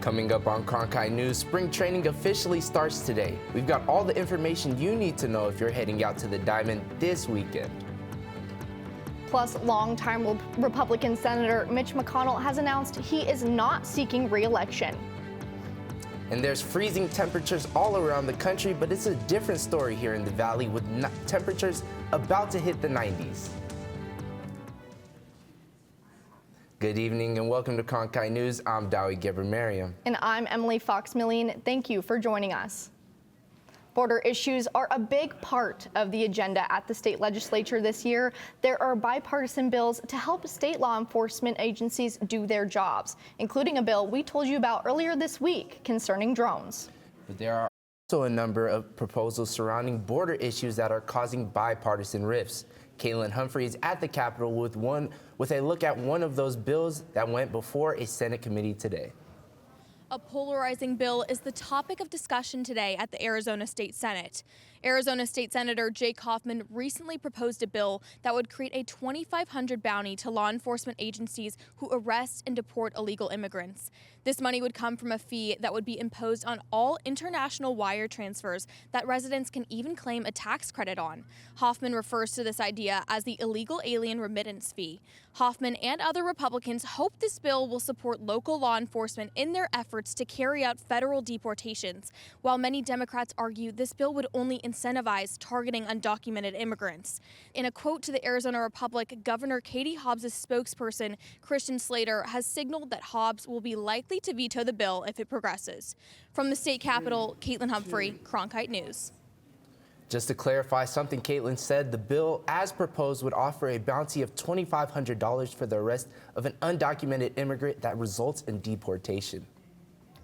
Coming up on Cronkite News, spring training officially starts today. We've got all the information you need to know if you're heading out to the Diamond this weekend. Plus, longtime Republican Senator Mitch McConnell has announced he is not seeking re-election. And there's freezing temperatures all around the country, but it's a different story here in the Valley with temperatures about to hit the 90s. Good evening and welcome to Cronkite News. I'm Dowie Geber-Mariam. And I'm Emily Fox-Milleen. Thank you for joining us. Border issues are a big part of the agenda at the state legislature this year. There are bipartisan bills to help state law enforcement agencies do their jobs, including a bill we told you about earlier this week concerning drones. But there are also a number of proposals surrounding border issues that are causing bipartisan rifts. Caitlin Humphrey is at the Capitol with a look at one of those bills that went before a Senate committee today. A polarizing bill is the topic of discussion today at the Arizona State Senate. Arizona State Senator Jake Hoffman recently proposed a bill that would create a $2,500 bounty to law enforcement agencies who arrest and deport illegal immigrants. This money would come from a fee that would be imposed on all international wire transfers that residents can even claim a tax credit on. Hoffman refers to this idea as the illegal alien remittance fee. Hoffman and other Republicans hope this bill will support local law enforcement in their efforts to carry out federal deportations, while many Democrats argue this bill would only incentivize targeting undocumented immigrants. In a quote to the Arizona Republic, Governor Katie Hobbs' spokesperson, Christian Slater, has signaled that Hobbs will be likely to veto the bill if it progresses. From the state capitol, Caitlin Humphrey, Cronkite News. Just to clarify something Caitlin said, the bill as proposed would offer a bounty of $2,500 for the arrest of an undocumented immigrant that results in deportation.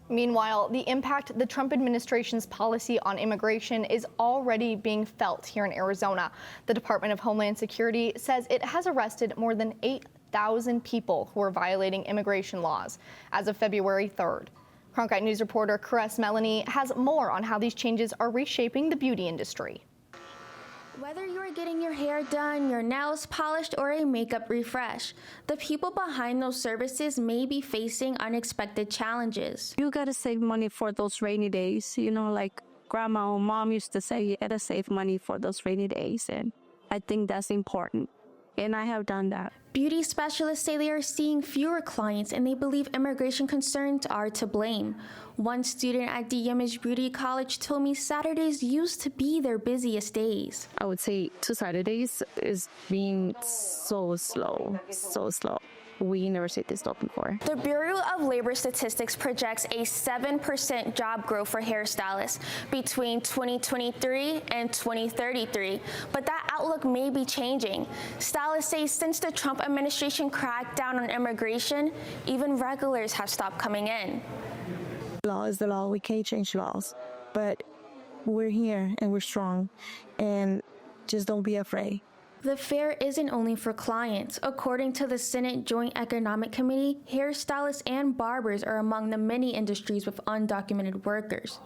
Meanwhile, the impact the Trump administration's policy on immigration is already being felt here in Arizona. The Department of Homeland Security says it has arrested more than 8,000 people who are violating immigration laws as of February 3rd. Cronkite News reporter Caress Melanie has more on how these changes are reshaping the beauty industry. Whether you're getting your hair done, your nails polished, or a makeup refresh, the people behind those services may be facing unexpected challenges. You gotta save money for those rainy days. You know, like grandma or mom used to say, you gotta save money for those rainy days. And I think that's important. And I have done that. Beauty specialists say they are seeing fewer clients and they believe immigration concerns are to blame. One student at the Image Beauty College told me Saturdays used to be their busiest days. I would say 2 Saturdays is being so slow. We never seen this slow before. The Bureau of Labor Statistics projects a 7% job growth for hairstylists between 2023 and 2033, but that outlook may be changing. Stylists say since the Trump administration cracked down on immigration, even regulars have stopped coming in. Law is the law. We can't change laws, but we're here and we're strong, and just don't be afraid. The fair isn't only for clients. According to the Senate Joint Economic Committee, hairstylists and barbers are among the many industries with undocumented workers.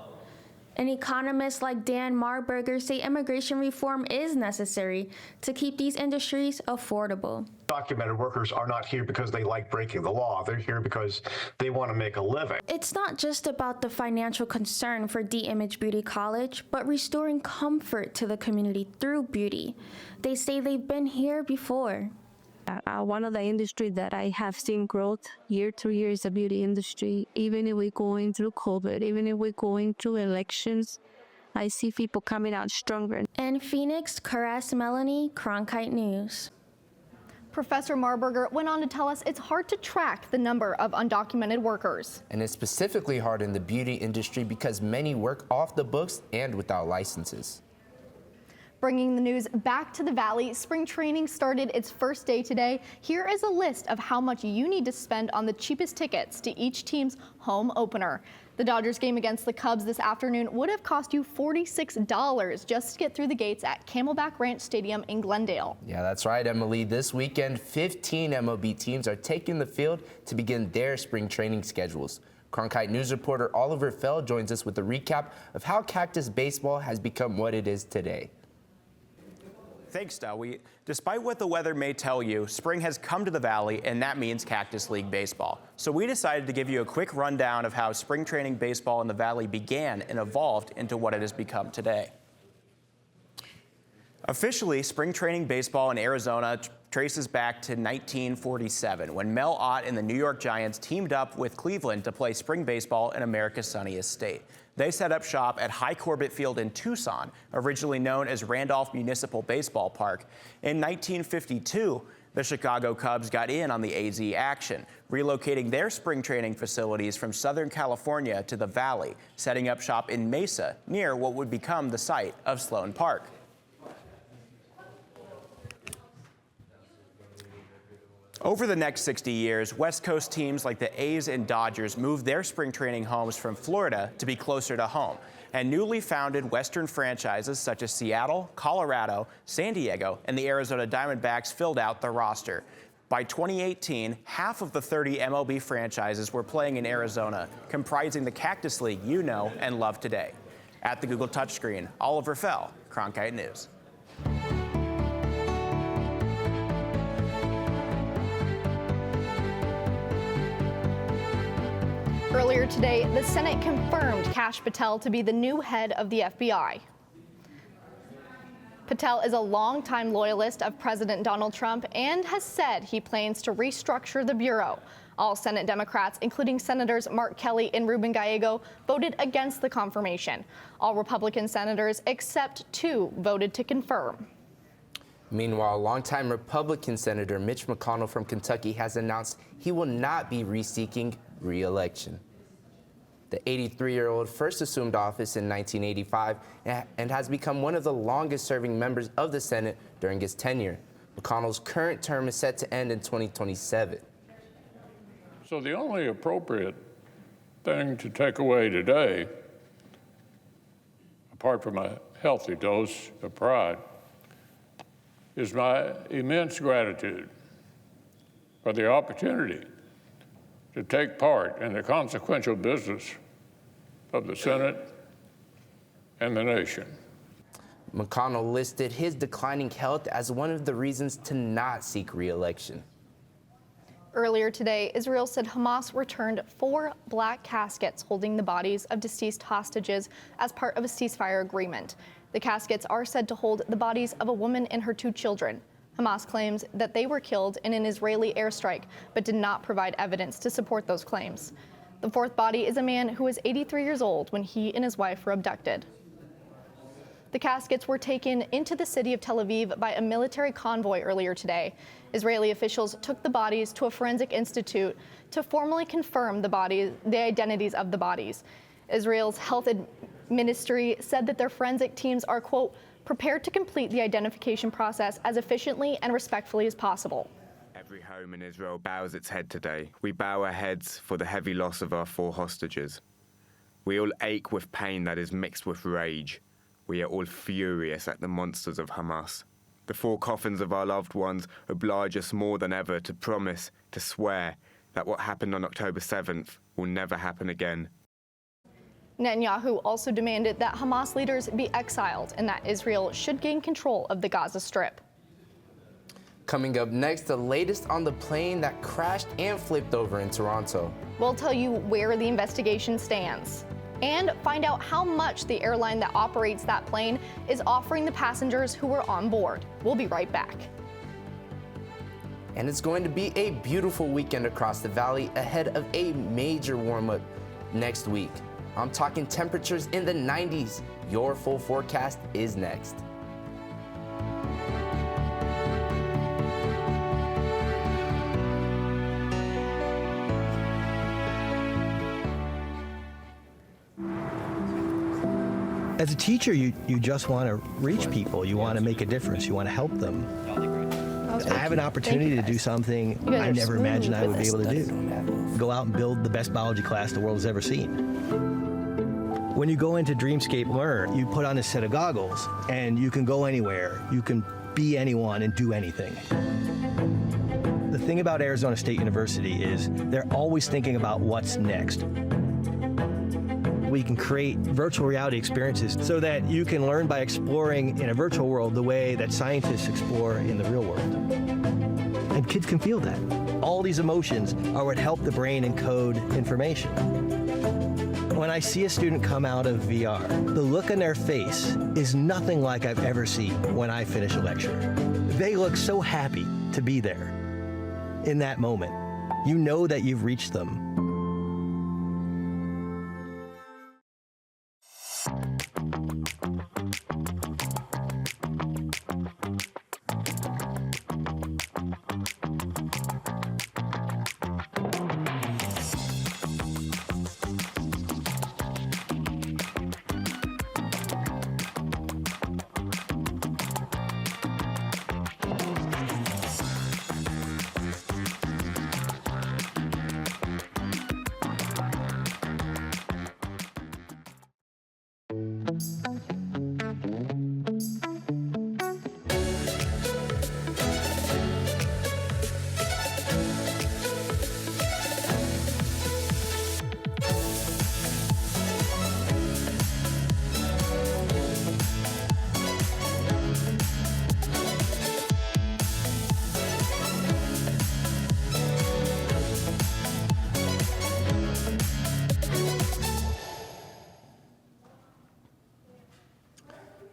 And economists like Dan Marburger say immigration reform is necessary to keep these industries affordable. Documented workers are not here because they like breaking the law. They're here because they want to make a living. It's not just about the financial concern for the Image Beauty College, but restoring comfort to the community through beauty. They say they've been here before. One of the industries that I have seen growth year to year is the beauty industry. Even if we're going through COVID, even if we're going through elections, I see people coming out stronger. In Phoenix, Caress Melanie, Cronkite News. Professor Marburger went on to tell us it's hard to track the number of undocumented workers. And it's specifically hard in the beauty industry because many work off the books and without licenses. Bringing the news back to the Valley, spring training started its first day today. Here is a list of how much you need to spend on the cheapest tickets to each team's home opener. The Dodgers game against the Cubs this afternoon would have cost you $46 just to get through the gates at Camelback Ranch Stadium in Glendale. Yeah, that's right, Emily. This weekend, 15 MLB teams are taking the field to begin their spring training schedules. Cronkite News reporter Oliver Fell joins us with a recap of how Cactus baseball has become what it is today. Thanks, Del. Despite what the weather may tell you, spring has come to the Valley, and that means Cactus League baseball. So we decided to give you a quick rundown of how spring training baseball in the Valley began and evolved into what it has become today. Officially, spring training baseball in Arizona traces back to 1947, when Mel Ott and the New York Giants teamed up with Cleveland to play spring baseball in America's sunniest state. They set up shop at High Corbett Field in Tucson, originally known as Randolph Municipal Baseball Park. In 1952, the Chicago Cubs got in on the AZ action, relocating their spring training facilities from Southern California to the Valley, setting up shop in Mesa, near what would become the site of Sloan Park. Over the next 60 years, West Coast teams like the A's and Dodgers moved their spring training homes from Florida to be closer to home. And newly founded Western franchises such as Seattle, Colorado, San Diego, and the Arizona Diamondbacks filled out the roster. By 2018, half of the 30 MLB franchises were playing in Arizona, comprising the Cactus League you know and love today. At the Google touchscreen, Oliver Fell, Cronkite News. Earlier today, the Senate confirmed Kash Patel to be the new head of the FBI. Patel is a longtime loyalist of President Donald Trump and has said he plans to restructure the Bureau. All Senate Democrats, including Senators Mark Kelly and Ruben Gallego, voted against the confirmation. All Republican senators except 2 voted to confirm. Meanwhile, longtime Republican Senator Mitch McConnell from Kentucky has announced he will not be re-seeking re-election. The 83-year-old first assumed office in 1985 and has become one of the longest-serving members of the Senate during his tenure. McConnell's current term is set to end in 2027. So the only appropriate thing to take away today, apart from a healthy dose of pride, is my immense gratitude for the opportunity to take part in the consequential business of the Senate and the nation. McConnell listed his declining health as one of the reasons to not seek re-election. Earlier today, Israel said Hamas returned 4 black caskets holding the bodies of deceased hostages as part of a ceasefire agreement. The caskets are said to hold the bodies of a woman and her 2 children. Hamas claims that they were killed in an Israeli airstrike, but did not provide evidence to support those claims. The 4th body is a man who was 83 years old when he and his wife were abducted. The caskets were taken into the city of Tel Aviv by a military convoy earlier today. Israeli officials took the bodies to a forensic institute to formally confirm the identities of the bodies. Israel's health ministry said that their forensic teams are, quote, prepared to complete the identification process as efficiently and respectfully as possible. Every home in Israel bows its head today. We bow our heads for the heavy loss of our 4 hostages. We all ache with pain that is mixed with rage. We are all furious at the monsters of Hamas. The 4 coffins of our loved ones oblige us more than ever to promise, to swear, that what happened on October 7th will never happen again. Netanyahu also demanded that Hamas leaders be exiled and that Israel should gain control of the Gaza Strip. Coming up next, the latest on the plane that crashed and flipped over in Toronto. We'll tell you where the investigation stands and find out how much the airline that operates that plane is offering the passengers who were on board. We'll be right back. And it's going to be a beautiful weekend across the valley ahead of a major warm-up next week. I'm talking temperatures in the 90s. Your full forecast is next. As a teacher, you just want to reach people. You want to make a difference. You want to help them. I have an opportunity to do something I never imagined I would be able to do. Go out and build the best biology class the world has ever seen. When you go into Dreamscape Learn, you put on a set of goggles and you can go anywhere. You can be anyone and do anything. The thing about Arizona State University is they're always thinking about what's next. we can create virtual reality experiences so that you can learn by exploring in a virtual world the way that scientists explore in the real world. And kids can feel that. All these emotions are what help the brain encode information. When I see a student come out of VR, the look on their face is nothing like I've ever seen when I finish a lecture. They look so happy to be there in that moment. You know that you've reached them.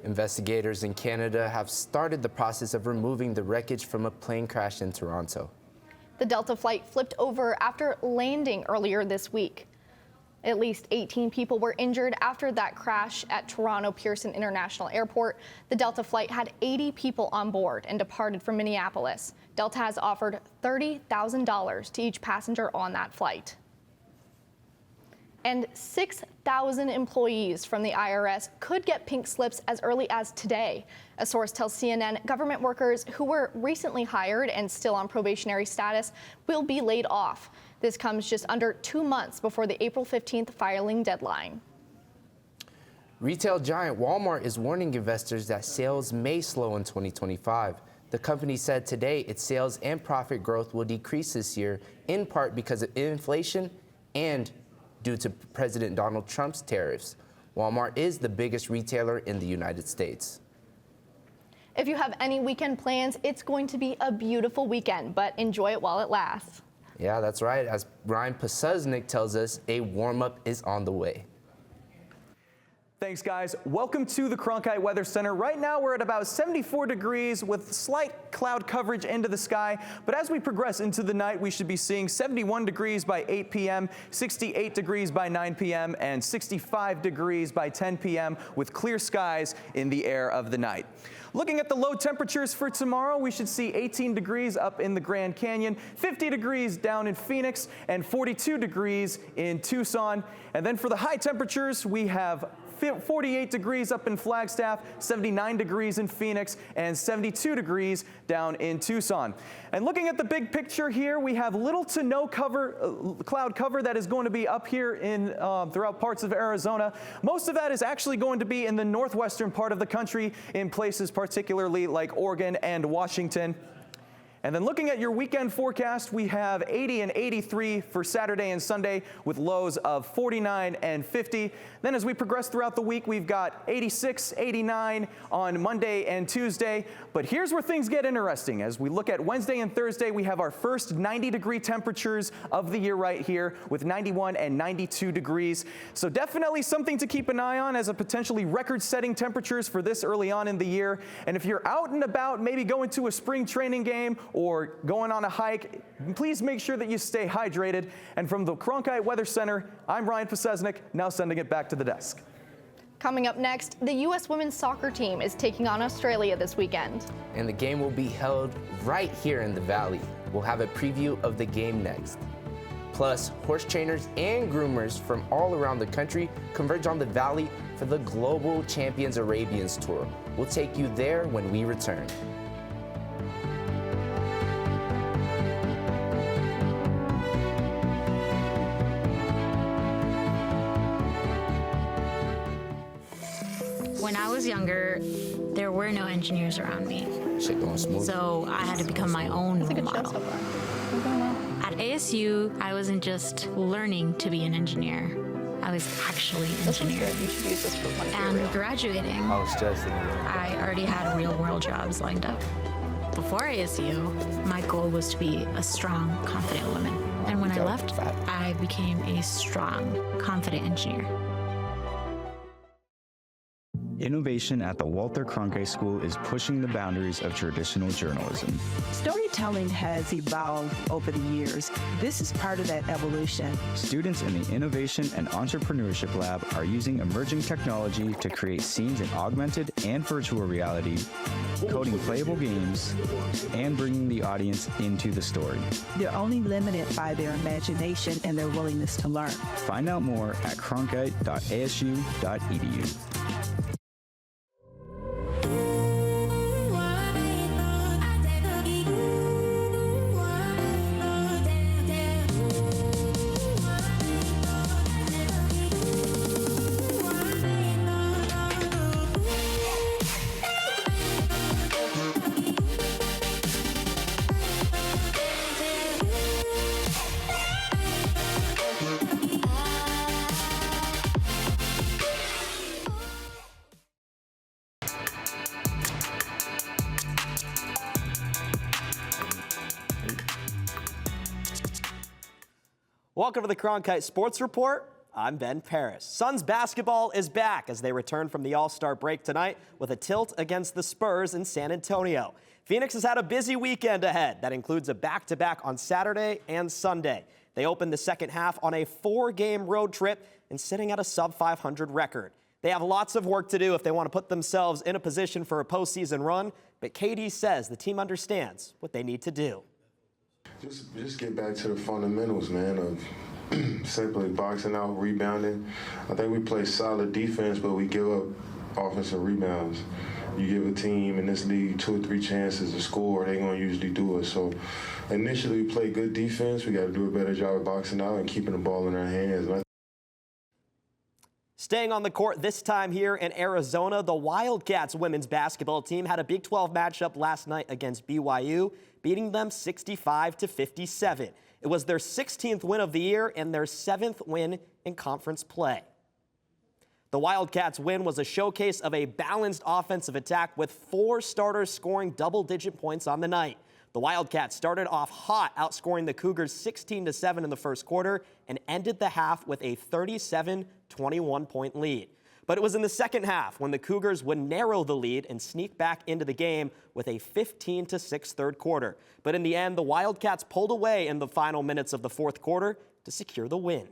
Investigators in Canada have started the process of removing the wreckage from a plane crash in Toronto. The Delta flight flipped over after landing earlier this week. At least 18 people were injured after that crash at Toronto Pearson International Airport. The Delta flight had 80 people on board and departed from Minneapolis. Delta has offered $30,000 to each passenger on that flight. And 6,000 employees from the IRS could get pink slips as early as today. A source tells CNN government workers who were recently hired and still on probationary status will be laid off. This comes just under 2 months before the April 15th filing deadline. Retail giant Walmart is warning investors that sales may slow in 2025. The company said today its sales and profit growth will decrease this year, in part because of inflation and due to President Donald Trump's tariffs. Walmart is the biggest retailer in the United States. If you have any weekend plans, it's going to be a beautiful weekend, but enjoy it while it lasts. Yeah, that's right. As Ryan Pasuznik tells us, a warm-up is on the way. Thanks, guys. Welcome to the Cronkite Weather Center. Right now, we're at about 74 degrees with slight cloud coverage into the sky. But as we progress into the night, we should be seeing 71 degrees by 8 p.m., 68 degrees by 9 p.m., and 65 degrees by 10 p.m. with clear skies in the air of the night. Looking at the low temperatures for tomorrow, we should see 18 degrees up in the Grand Canyon, 50 degrees down in Phoenix, and 42 degrees in Tucson. And then for the high temperatures, we have 48 degrees up in Flagstaff, 79 degrees in Phoenix, and 72 degrees down in Tucson. And looking at the big picture here, we have little to no cloud cover that is going to be up here in throughout parts of Arizona. Most of that is actually going to be in the northwestern part of the country, in places particularly like Oregon and Washington. And then looking at your weekend forecast, we have 80 and 83 for Saturday and Sunday with lows of 49 and 50. Then as we progress throughout the week, we've got 86, 89 on Monday and Tuesday. But here's where things get interesting. As we look at Wednesday and Thursday, we have our first 90-degree temperatures of the year right here with 91 and 92 degrees. So definitely something to keep an eye on as a potentially record-setting temperatures for this early on in the year. And if you're out and about, maybe going to a spring training game or going on a hike, please make sure that you stay hydrated. And from the Cronkite Weather Center, I'm Ryan Pasuznik, now sending it back to the desk. Coming up next, the U.S. women's soccer team is taking on Australia this weekend. And the game will be held right here in the Valley. We'll have a preview of the game next. Plus, horse trainers and groomers from all around the country converge on the Valley for the Global Champions Arabians Tour. We'll take you there when we return. When I was younger, there were no engineers around me. Shit going smooth. So I had to become my own role model. At ASU, I wasn't just learning to be an engineer. I was actually an engineer. You should use this for one of your And reels. graduating, I was just I already had real world jobs lined up. Before ASU, my goal was to be a strong, confident woman. And when I left, I became a strong, confident engineer. Innovation at the Walter Cronkite School is pushing the boundaries of traditional journalism. Storytelling has evolved over the years. This is part of that evolution. Students in the Innovation and Entrepreneurship Lab are using emerging technology to create scenes in augmented and virtual reality, coding playable games, and bringing the audience into the story. They're only limited by their imagination and their willingness to learn. Find out more at cronkite.asu.edu. Welcome to the Cronkite Sports Report. I'm Ben Paris. Suns basketball is back as they return from the All-Star break tonight with a tilt against the Spurs in San Antonio. Phoenix has had a busy weekend ahead that includes a back-to-back on Saturday and Sunday. They opened the second half on a 4-game road trip and sitting at a sub-500 record. They have lots of work to do if they want to put themselves in a position for a postseason run, but KD says the team understands what they need to do. Just get back to the fundamentals, man, of simply boxing out, rebounding. I think we play solid defense, but we give up offensive rebounds. You give a team in this league 2 or 3 chances to score, they're going to usually do it. So initially we play good defense. We got to do a better job of boxing out and keeping the ball in our hands. Staying on the court this time here in Arizona, the Wildcats women's basketball team had a Big 12 matchup last night against BYU, beating them 65-57. It was their 16th win of the year and their 7th win in conference play. The Wildcats' win was a showcase of a balanced offensive attack with 4 starters scoring double-digit points on the night. The Wildcats started off hot, outscoring the Cougars 16-7 in the first quarter and ended the half with a 37-21-point lead. But it was in the second half when the Cougars would narrow the lead and sneak back into the game with a 15-6 third quarter. But in the end, the Wildcats pulled away in the final minutes of the fourth quarter to secure the win.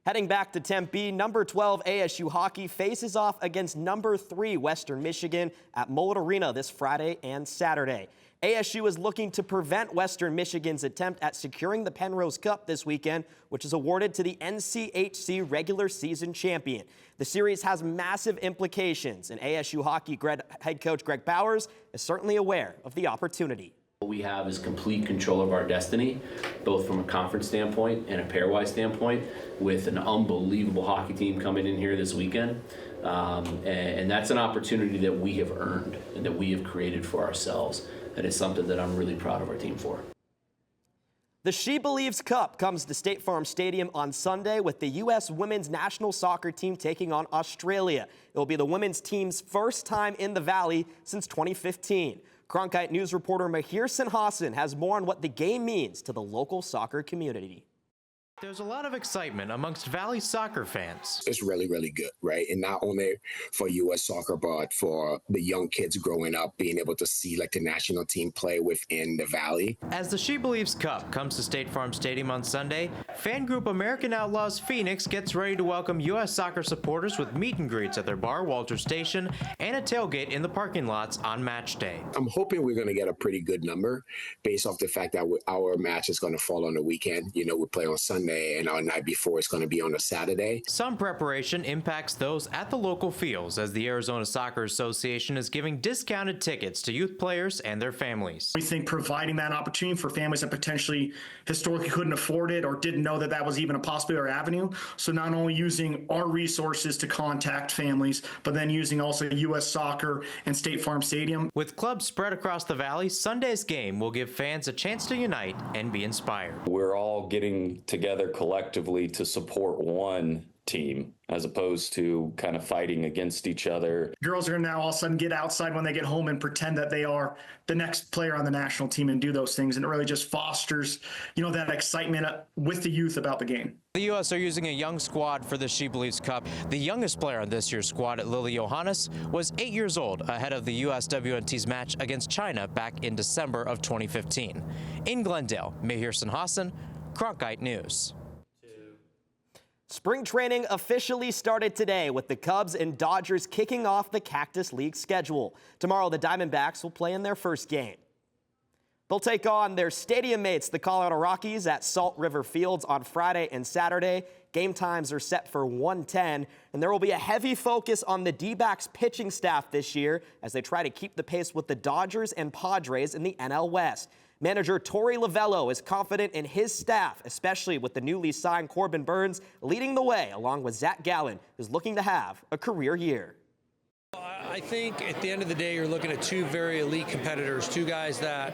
Heading back to Tempe, number 12 ASU hockey faces off against number 3 Western Michigan at Mullet Arena this Friday and Saturday. ASU is looking to prevent Western Michigan's attempt at securing the Penrose Cup this weekend, which is awarded to the NCHC regular season champion. The series has massive implications, and ASU hockey head coach Greg Powers is certainly aware of the opportunity. What we have is complete control of our destiny, both from a conference standpoint and a pairwise standpoint, with an unbelievable hockey team coming in here this weekend. And that's an opportunity that we have earned and that we have created for ourselves. That is something that I'm really proud of our team for. The She Believes Cup comes to State Farm Stadium on Sunday with the U.S. women's national soccer team taking on Australia. It will be the women's team's first time in the Valley since 2015. Cronkite News reporter Mahir Sinhasan has more on what the game means to the local soccer community. There's a lot of excitement amongst Valley soccer fans. It's really, really good, right? And not only for U.S. soccer, but for the young kids growing up, being able to see like the national team play within the Valley. As the She Believes Cup comes to State Farm Stadium on Sunday, fan group American Outlaws Phoenix gets ready to welcome U.S. soccer supporters with meet and greets at their bar, Walter Station, and a tailgate in the parking lots on match day. I'm hoping we're going to get a pretty good number based off the fact that our match is going to fall on the weekend. You know, we play on Sunday, and our night before is going to be on a Saturday. Some preparation impacts those at the local fields, as the Arizona Soccer Association is giving discounted tickets to youth players and their families. We think providing that opportunity for families that potentially historically couldn't afford it or didn't know that that was even a possibility or avenue. So not only using our resources to contact families, but then using also U.S. Soccer and State Farm Stadium. With clubs spread across the Valley, Sunday's game will give fans a chance to unite and be inspired. We're all getting together together collectively to support one team as opposed to kind of fighting against each other. Girls are now all of a sudden get outside when they get home and pretend that they are the next player on the national team and do those things. And it really just fosters, that excitement with the youth about the game. The U.S. are using a young squad for the She Believes Cup. The youngest player on this year's squad, Lily Johannes, was 8 years old ahead of the U.S. WNT's match against China back in December of 2015. In Glendale, Mahir Hassan, Cronkite News. Spring training officially started today with the Cubs and Dodgers kicking off the Cactus League schedule. Tomorrow, the Diamondbacks will play in their first game. They'll take on their stadium mates, the Colorado Rockies, at Salt River Fields on Friday and Saturday. Game times are set for 1:10, and there will be a heavy focus on the D-backs pitching staff this year as they try to keep the pace with the Dodgers and Padres in the NL West. Manager Torey Lovello is confident in his staff, especially with the newly signed Corbin Burns leading the way, along with Zach Gallen, who's looking to have a career year. I think at the end of the day, you're looking at two very elite competitors, two guys that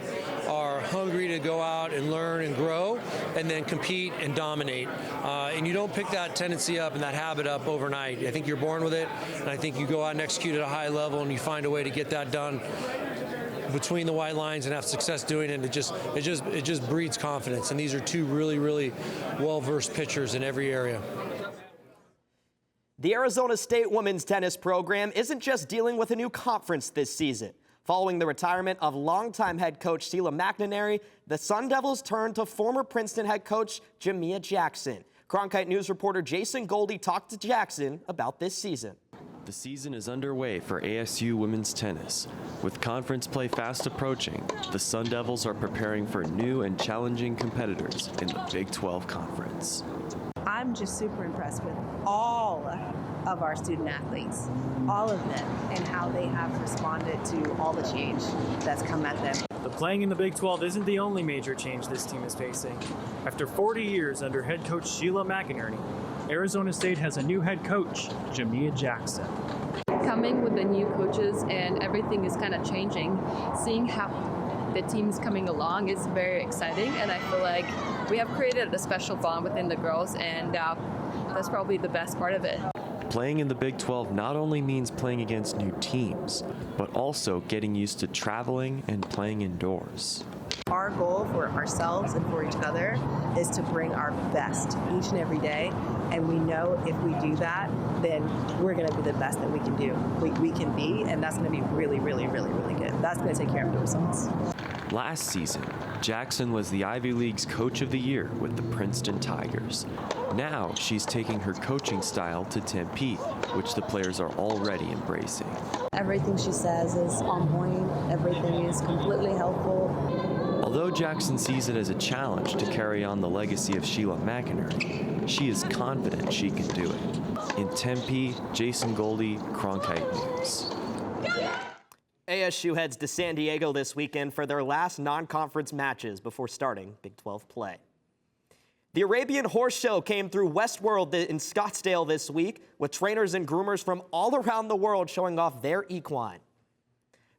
are hungry to go out and learn and grow and then compete and dominate. And you don't pick that tendency up and that habit up overnight. I think you're born with it, and I think you go out and execute at a high level and you find a way to get that done between the white lines and have success doing it. It just breeds confidence. And these are two really, really well-versed pitchers in every area. The Arizona State women's tennis program isn't just dealing with a new conference this season. Following the retirement of longtime head coach Sheila McNamara, the Sun Devils turned to former Princeton head coach Jamia Jackson. Cronkite News reporter Jason Goldie talked to Jackson about this season. The season is underway for ASU women's tennis. With conference play fast approaching, the Sun Devils are preparing for new and challenging competitors in the Big 12 Conference. I'm just super impressed with all of our student athletes, all of them, and how they have responded to all the change that's come at them. But playing in the Big 12 isn't the only major change this team is facing. After 40 years under head coach Sheila McInerney, Arizona State has a new head coach, Jamia Jackson. Coming with the new coaches and everything is kind of changing, seeing how the team's coming along is very exciting, and I feel like we have created a special bond within the girls, and that's probably the best part of it. Playing in the Big 12 not only means playing against new teams, but also getting used to traveling and playing indoors. Our goal for ourselves and for each other is to bring our best each and every day, and we know if we do that, then we're going to be the best that we can do. We can be, and that's going to be really, really, really, really good. That's going to take care of the results. Last season, Jackson was the Ivy League's Coach of the Year with the Princeton Tigers. Now she's taking her coaching style to Tempe, which the players are already embracing. Everything she says is on point. Everything is completely helpful. Although Jackson sees it as a challenge to carry on the legacy of Sheila McInerney, she is confident she can do it. In Tempe, Jason Goldie, Cronkite News. ASU heads to San Diego this weekend for their last non-conference matches before starting Big 12 play. The Arabian Horse Show came through Westworld in Scottsdale this week, with trainers and groomers from all around the world showing off their equine.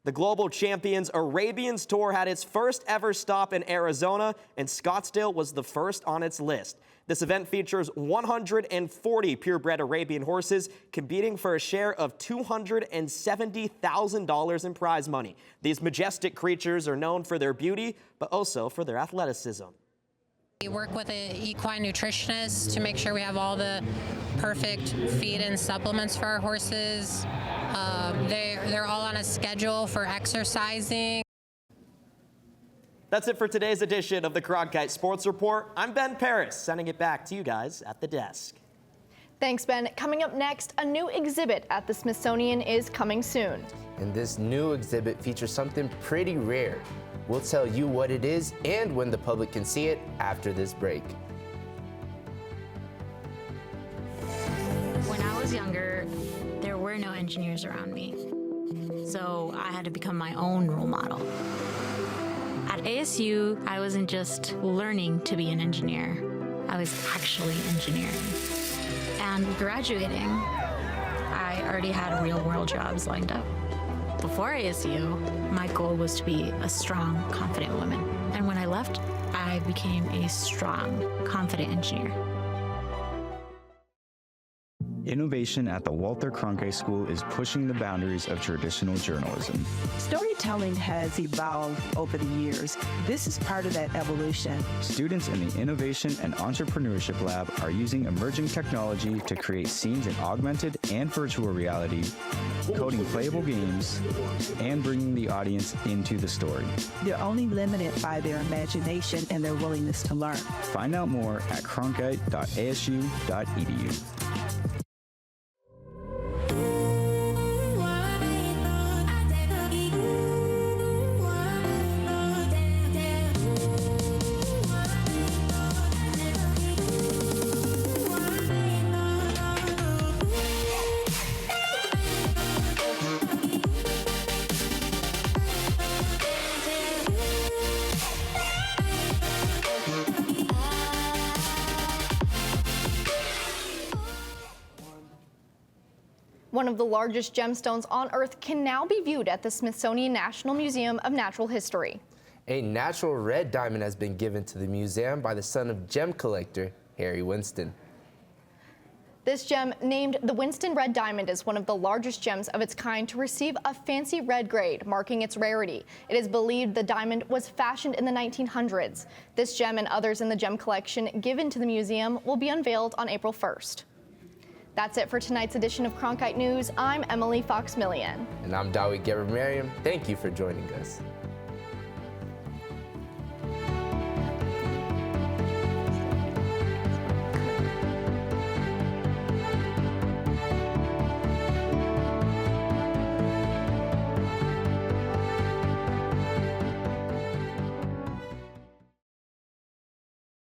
The Global Champions Arabians Tour had its first ever stop in Arizona, and Scottsdale was the first on its list. This event features 140 purebred Arabian horses competing for a share of $270,000 in prize money. These majestic creatures are known for their beauty, but also for their athleticism. We work with an equine nutritionist to make sure we have all the perfect feed and supplements for our horses. They're all on a schedule for exercising. That's it for today's edition of the Cronkite Sports Report. I'm Ben Paris, sending it back to you guys at the desk. Thanks, Ben. Coming up next, a new exhibit at the Smithsonian is coming soon. And this new exhibit features something pretty rare. We'll tell you what it is and when the public can see it after this break. When I was younger, there were no engineers around me. So I had to become my own role model. At ASU, I wasn't just learning to be an engineer. I was actually engineering. And graduating, I already had real-world jobs lined up. Before ASU, my goal was to be a strong, confident woman. And when I left, I became a strong, confident engineer. Innovation at the Walter Cronkite School is pushing the boundaries of traditional journalism. Storytelling has evolved over the years. This is part of that evolution. Students in the Innovation and Entrepreneurship Lab are using emerging technology to create scenes in augmented and virtual reality, coding playable games, and bringing the audience into the story. They're only limited by their imagination and their willingness to learn. Find out more at cronkite.asu.edu. One of the largest gemstones on Earth can now be viewed at the Smithsonian National Museum of Natural History. A natural red diamond has been given to the museum by the son of gem collector Harry Winston. This gem, named the Winston Red Diamond, is one of the largest gems of its kind to receive a fancy red grade, marking its rarity. It is believed the diamond was fashioned in the 1900s. This gem and others in the gem collection given to the museum will be unveiled on April 1st. That's it for tonight's edition of Cronkite News. I'm Emily Fox-Millian. And I'm Dawit Geber-Mariam. Thank you for joining us.